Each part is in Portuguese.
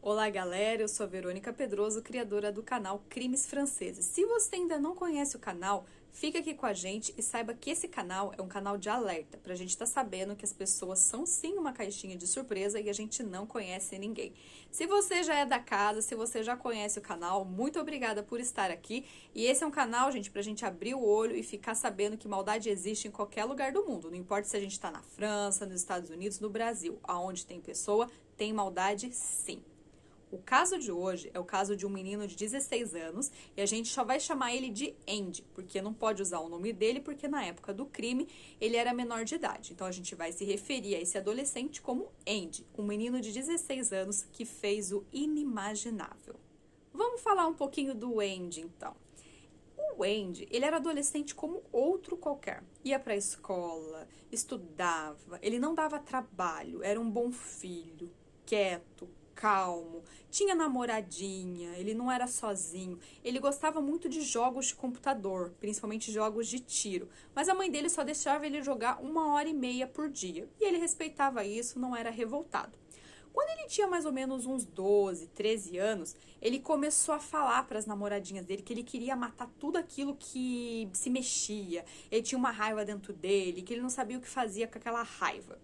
Olá galera, eu sou a Verônica Pedroso, criadora do canal Crimes Franceses. Se você ainda não conhece o canal, fica aqui com a gente e saiba que esse canal é um canal de alerta, pra gente estar sabendo que as pessoas são sim uma caixinha de surpresa e a gente não conhece ninguém. Se você já é da casa, se você já conhece o canal, muito obrigada por estar aqui. E esse é um canal, gente, pra gente abrir o olho e ficar sabendo que maldade existe em qualquer lugar do mundo. Não importa se a gente tá na França, nos Estados Unidos, no Brasil, aonde tem pessoa, tem maldade sim. O caso de hoje é o caso de um menino de 16 anos e a gente só vai chamar ele de Andy, porque não pode usar o nome dele, porque na época do crime ele era menor de idade. Então a gente vai se referir a esse adolescente como Andy, um menino de 16 anos que fez o inimaginável. Vamos falar um pouquinho do Andy então. O Andy, ele era adolescente como outro qualquer. Ia pra escola, estudava, ele não dava trabalho, era um bom filho, quieto, calmo, tinha namoradinha, ele não era sozinho, ele gostava muito de jogos de computador, principalmente jogos de tiro, mas a mãe dele só deixava ele jogar 1h30 por dia, e ele respeitava isso, não era revoltado. Quando ele tinha mais ou menos uns 12, 13 anos, ele começou a falar para as namoradinhas dele que ele queria matar tudo aquilo que se mexia, ele tinha uma raiva dentro dele, que ele não sabia o que fazia com aquela raiva.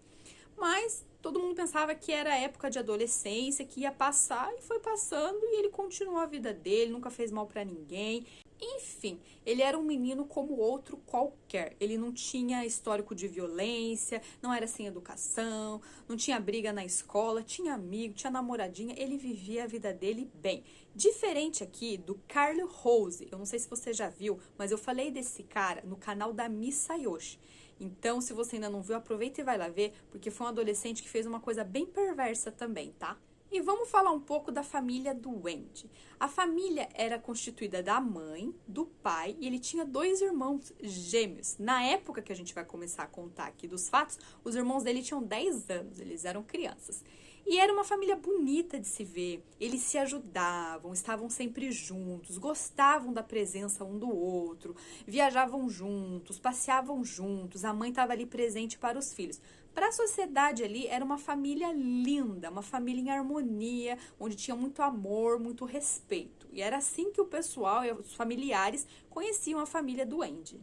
Mas todo mundo pensava que era época de adolescência, que ia passar, e foi passando, e ele continuou a vida dele, nunca fez mal pra ninguém. Enfim, ele era um menino como outro qualquer. Ele não tinha histórico de violência, não era sem educação, não tinha briga na escola, tinha amigo, tinha namoradinha, ele vivia a vida dele bem. Diferente aqui do Carlo Rose, eu não sei se você já viu, mas eu falei desse cara no canal da Missa Yoshi. Então, se você ainda não viu, aproveita e vai lá ver, porque foi um adolescente que fez uma coisa bem perversa também, tá? E vamos falar um pouco da família do Andy. A família era constituída da mãe, do pai, e ele tinha 2 irmãos gêmeos. Na época que a gente vai começar a contar aqui dos fatos, os irmãos dele tinham 10 anos, eles eram crianças. E era uma família bonita de se ver, eles se ajudavam, estavam sempre juntos, gostavam da presença um do outro, viajavam juntos, passeavam juntos, a mãe estava ali presente para os filhos. Para a sociedade ali, era uma família linda, uma família em harmonia, onde tinha muito amor, muito respeito. E era assim que o pessoal e os familiares conheciam a família do Andy.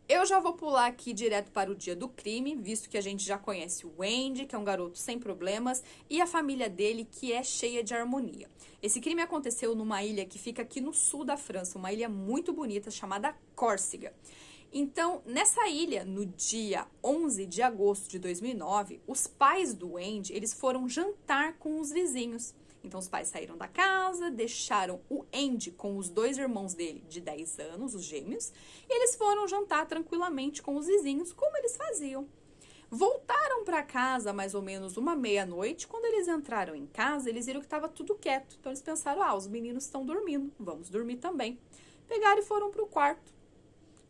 Eu já vou pular aqui direto para o dia do crime, visto que a gente já conhece o Andy, que é um garoto sem problemas, e a família dele, que é cheia de harmonia. Esse crime aconteceu numa ilha que fica aqui no sul da França, uma ilha muito bonita chamada Córcega. Então, nessa ilha, no dia 11 de agosto de 2009, os pais do Andy, eles foram jantar com os vizinhos. Então, os pais saíram da casa, deixaram o Andy com os 2 irmãos dele de 10 anos, os gêmeos, e eles foram jantar tranquilamente com os vizinhos, como eles faziam. Voltaram para casa mais ou menos uma meia-noite. Quando eles entraram em casa, eles viram que estava tudo quieto. Então, eles pensaram, os meninos estão dormindo, vamos dormir também. Pegaram e foram para o quarto.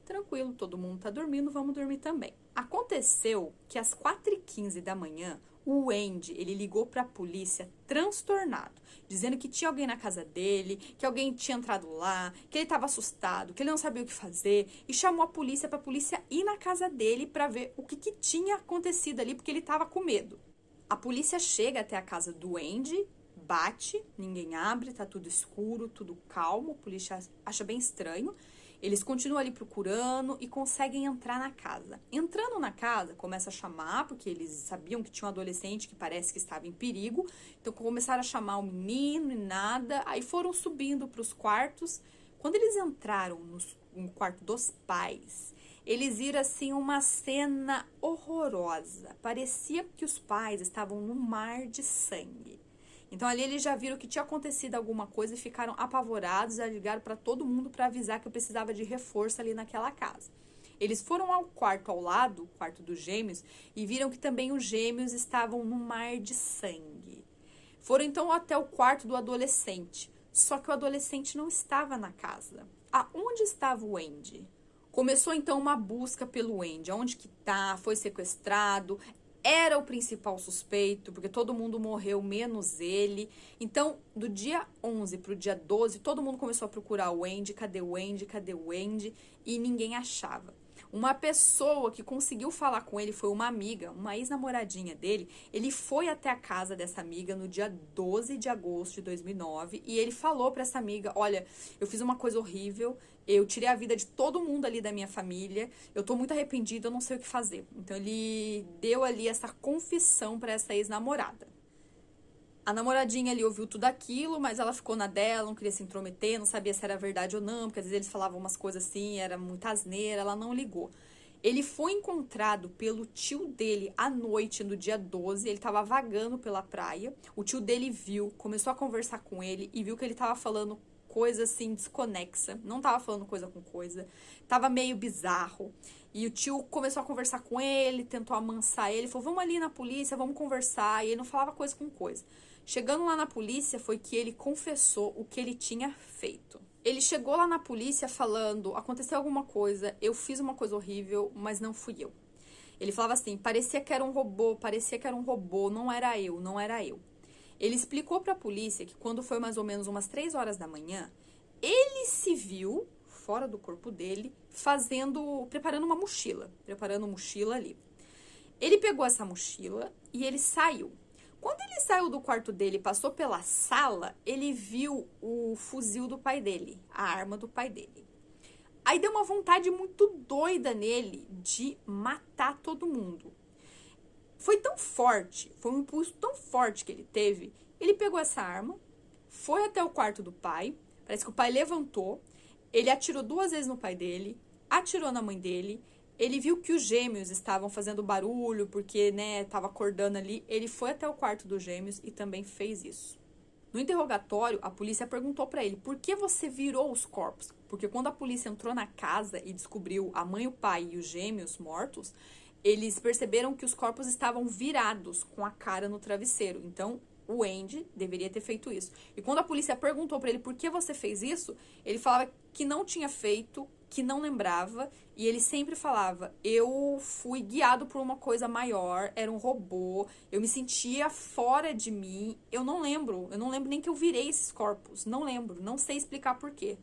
Tranquilo, todo mundo tá dormindo, vamos dormir também. Aconteceu que às 4h15 da manhã, o Andy, ele ligou para a polícia transtornado, dizendo que tinha alguém na casa dele, que alguém tinha entrado lá, que ele estava assustado, que ele não sabia o que fazer, e chamou a polícia para a polícia ir na casa dele para ver o que tinha acontecido ali, porque ele estava com medo. A polícia chega até a casa do Andy, bate, ninguém abre, tá tudo escuro, tudo calmo, a polícia acha bem estranho. Eles continuam ali procurando e conseguem entrar na casa. Entrando na casa, começa a chamar, porque eles sabiam que tinha um adolescente que parece que estava em perigo. Então, começaram a chamar o menino e nada. Aí foram subindo para os quartos. Quando eles entraram no quarto dos pais, eles viram, assim, uma cena horrorosa. Parecia que os pais estavam num mar de sangue. Então, ali eles já viram que tinha acontecido alguma coisa e ficaram apavorados, já ligaram para todo mundo para avisar que eu precisava de reforço ali naquela casa. Eles foram ao quarto ao lado, o quarto dos gêmeos, e viram que também os gêmeos estavam no mar de sangue. Foram então até o quarto do adolescente, só que o adolescente não estava na casa. Aonde estava o Andy? Começou então uma busca pelo Andy, aonde que tá, foi sequestrado. Era o principal suspeito, porque todo mundo morreu, menos ele. Então, do dia 11 para o dia 12, todo mundo começou a procurar o Andy. Cadê o Andy? Cadê o Andy? E ninguém achava. Uma pessoa que conseguiu falar com ele foi uma amiga, uma ex-namoradinha dele. Ele foi até a casa dessa amiga no dia 12 de agosto de 2009 e ele falou pra essa amiga, olha, eu fiz uma coisa horrível, eu tirei a vida de todo mundo ali da minha família, eu tô muito arrependido, eu não sei o que fazer. Então ele deu ali essa confissão pra essa ex-namorada. A namoradinha ali ouviu tudo aquilo, mas ela ficou na dela, não queria se intrometer, não sabia se era verdade ou não, porque às vezes eles falavam umas coisas assim, era muita asneira, ela não ligou. Ele foi encontrado pelo tio dele à noite, no dia 12, ele estava vagando pela praia, o tio dele viu, começou a conversar com ele e viu que ele estava falando coisa assim desconexa, não estava falando coisa com coisa, estava meio bizarro. E o tio começou a conversar com ele, tentou amansar ele, falou, vamos ali na polícia, vamos conversar, e ele não falava coisa com coisa. Chegando lá na polícia, foi que ele confessou o que ele tinha feito. Ele chegou lá na polícia falando, aconteceu alguma coisa, eu fiz uma coisa horrível, mas não fui eu. Ele falava assim, parecia que era um robô, não era eu, não era eu. Ele explicou para a polícia que quando foi mais ou menos umas 3 horas da manhã, ele se viu, fora do corpo dele, preparando uma mochila, preparando mochila ali. Ele pegou essa mochila e ele saiu. Quando ele saiu do quarto dele e passou pela sala, ele viu o fuzil do pai dele, a arma do pai dele. Aí deu uma vontade muito doida nele de matar todo mundo. Foi tão forte, foi um impulso tão forte que ele teve, ele pegou essa arma, foi até o quarto do pai, parece que o pai levantou, ele atirou 2 vezes no pai dele, atirou na mãe dele. Ele viu que os gêmeos estavam fazendo barulho, porque, né, tava acordando ali. Ele foi até o quarto dos gêmeos e também fez isso. No interrogatório, a polícia perguntou pra ele, por que você virou os corpos? Porque quando a polícia entrou na casa e descobriu a mãe, o pai e os gêmeos mortos, eles perceberam que os corpos estavam virados com a cara no travesseiro. Então, o Andy deveria ter feito isso. E quando a polícia perguntou pra ele por que você fez isso, ele falava que não tinha feito, que não lembrava, e ele sempre falava, eu fui guiado por uma coisa maior, era um robô, eu me sentia fora de mim, eu não lembro nem que eu virei esses corpos, não lembro, não sei explicar por quê.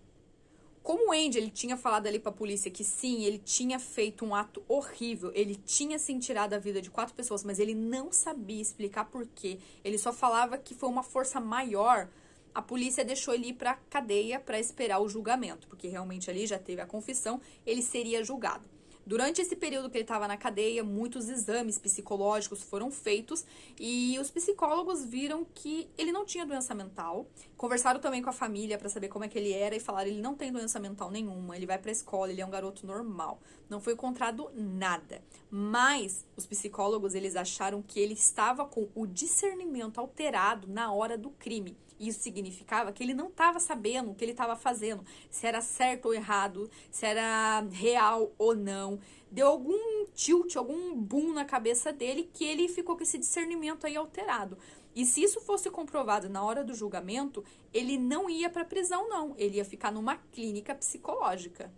Como o Andy, ele tinha falado ali pra polícia que sim, ele tinha feito um ato horrível, ele tinha sim tirado a vida de 4 pessoas, mas ele não sabia explicar por quê, ele só falava que foi uma força maior, a polícia deixou ele ir pra cadeia para esperar o julgamento, porque realmente ali já teve a confissão, ele seria julgado. Durante esse período que ele estava na cadeia, muitos exames psicológicos foram feitos e os psicólogos viram que ele não tinha doença mental. Conversaram também com a família para saber como é que ele era e falaram, ele não tem doença mental nenhuma, ele vai para a escola, ele é um garoto normal. Não foi encontrado nada. Mas os psicólogos, eles acharam que ele estava com o discernimento alterado na hora do crime. Isso significava que ele não estava sabendo o que ele estava fazendo, se era certo ou errado, se era real ou não. Deu algum tilt, algum boom na cabeça dele que ele ficou com esse discernimento aí alterado. E se isso fosse comprovado na hora do julgamento, ele não ia para prisão, não. Ele ia ficar numa clínica psicológica.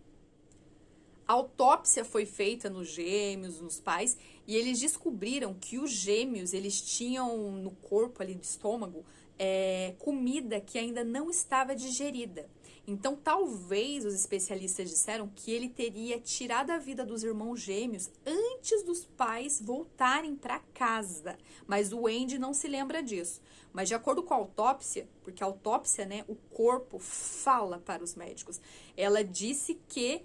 A autópsia foi feita nos gêmeos, nos pais, e eles descobriram que os gêmeos, eles tinham no corpo ali do estômago, comida que ainda não estava digerida. Então, talvez os especialistas disseram que ele teria tirado a vida dos irmãos gêmeos antes dos pais voltarem para casa. Mas o Andy não se lembra disso. Mas de acordo com a autópsia, porque a autópsia, né, o corpo fala para os médicos. Ela disse que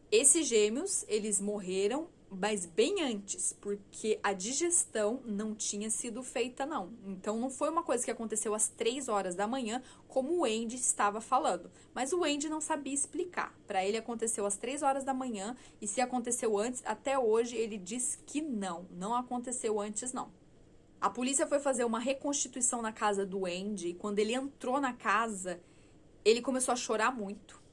esses gêmeos, eles morreram, mas bem antes, porque a digestão não tinha sido feita, não. Então, não foi uma coisa que aconteceu às 3 horas da manhã, como o Andy estava falando. Mas o Andy não sabia explicar. Para ele, aconteceu às 3 horas da manhã, e se aconteceu antes, até hoje, ele diz que não aconteceu antes, não. A polícia foi fazer uma reconstituição na casa do Andy, e quando ele entrou na casa, ele começou a chorar muito.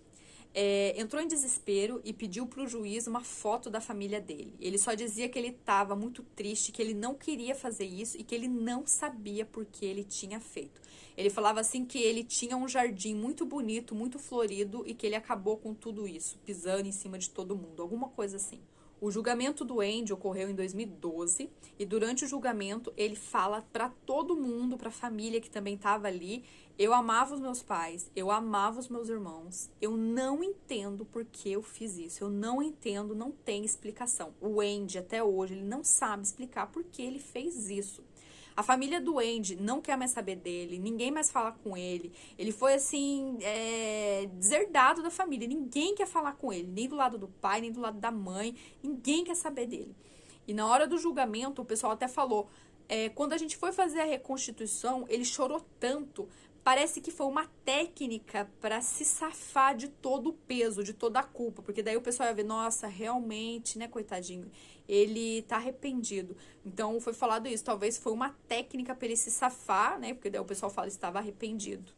Entrou em desespero e pediu para o juiz uma foto da família dele. Ele só dizia que ele estava muito triste, que ele não queria fazer isso e que ele não sabia por que ele tinha feito. Ele falava assim que ele tinha um jardim muito bonito, muito florido e que ele acabou com tudo isso, pisando em cima de todo mundo, alguma coisa assim. O julgamento do Andy ocorreu em 2012 e durante o julgamento ele fala para todo mundo, para a família que também estava ali: eu amava os meus pais, eu amava os meus irmãos, eu não entendo por que eu fiz isso, eu não entendo, não tem explicação. O Andy até hoje ele não sabe explicar por que ele fez isso. A família do Andy não quer mais saber dele, ninguém mais fala com ele. Ele foi, assim, deserdado da família. Ninguém quer falar com ele, nem do lado do pai, nem do lado da mãe. Ninguém quer saber dele. E na hora do julgamento, o pessoal até falou, quando a gente foi fazer a reconstituição, ele chorou tanto. Parece que foi uma técnica para se safar de todo o peso, de toda a culpa. Porque daí o pessoal ia ver, nossa, realmente, né, coitadinho, ele tá arrependido. Então, foi falado isso. Talvez foi uma técnica para ele se safar, né? Porque daí o pessoal fala que estava arrependido.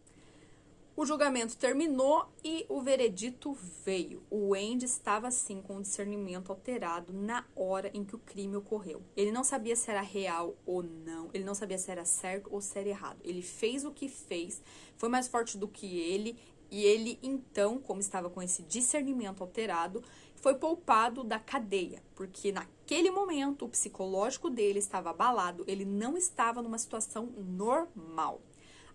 O julgamento terminou e o veredito veio. O Andy estava, sim, com o discernimento alterado na hora em que o crime ocorreu. Ele não sabia se era real ou não. Ele não sabia se era certo ou se era errado. Ele fez o que fez, foi mais forte do que ele. E ele, então, como estava com esse discernimento alterado, foi poupado da cadeia. Porque naquele momento o psicológico dele estava abalado. Ele não estava numa situação normal.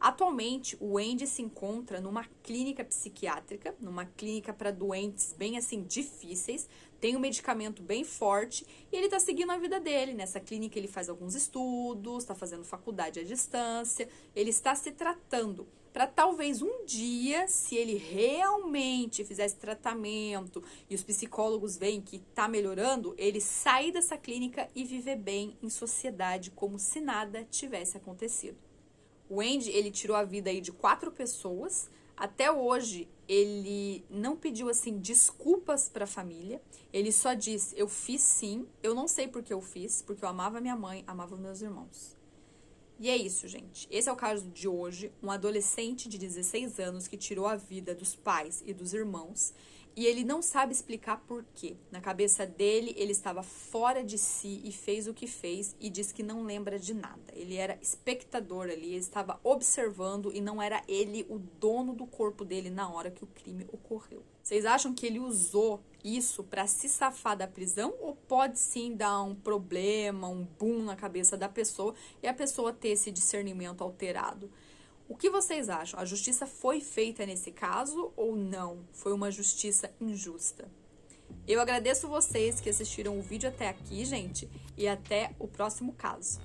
Atualmente, o Andy se encontra numa clínica psiquiátrica, numa clínica para doentes bem assim difíceis, tem um medicamento bem forte e ele está seguindo a vida dele. Nessa clínica ele faz alguns estudos, está fazendo faculdade à distância, ele está se tratando para talvez um dia, se ele realmente fizer esse tratamento e os psicólogos veem que está melhorando, ele sair dessa clínica e viver bem em sociedade como se nada tivesse acontecido. O Andy, ele tirou a vida aí de 4 pessoas. Até hoje, ele não pediu, assim, desculpas para a família. Ele só disse, eu fiz sim, eu não sei por que eu fiz, porque eu amava minha mãe, amava meus irmãos. E é isso, gente. Esse é o caso de hoje. Um adolescente de 16 anos que tirou a vida dos pais e dos irmãos. E ele não sabe explicar por quê. Na cabeça dele, ele estava fora de si e fez o que fez e diz que não lembra de nada. Ele era espectador ali, ele estava observando e não era ele o dono do corpo dele na hora que o crime ocorreu. Vocês acham que ele usou isso para se safar da prisão ou pode sim dar um problema, um boom na cabeça da pessoa e a pessoa ter esse discernimento alterado? O que vocês acham? A justiça foi feita nesse caso ou não? Foi uma justiça injusta? Eu agradeço vocês que assistiram o vídeo até aqui, gente, e até o próximo caso.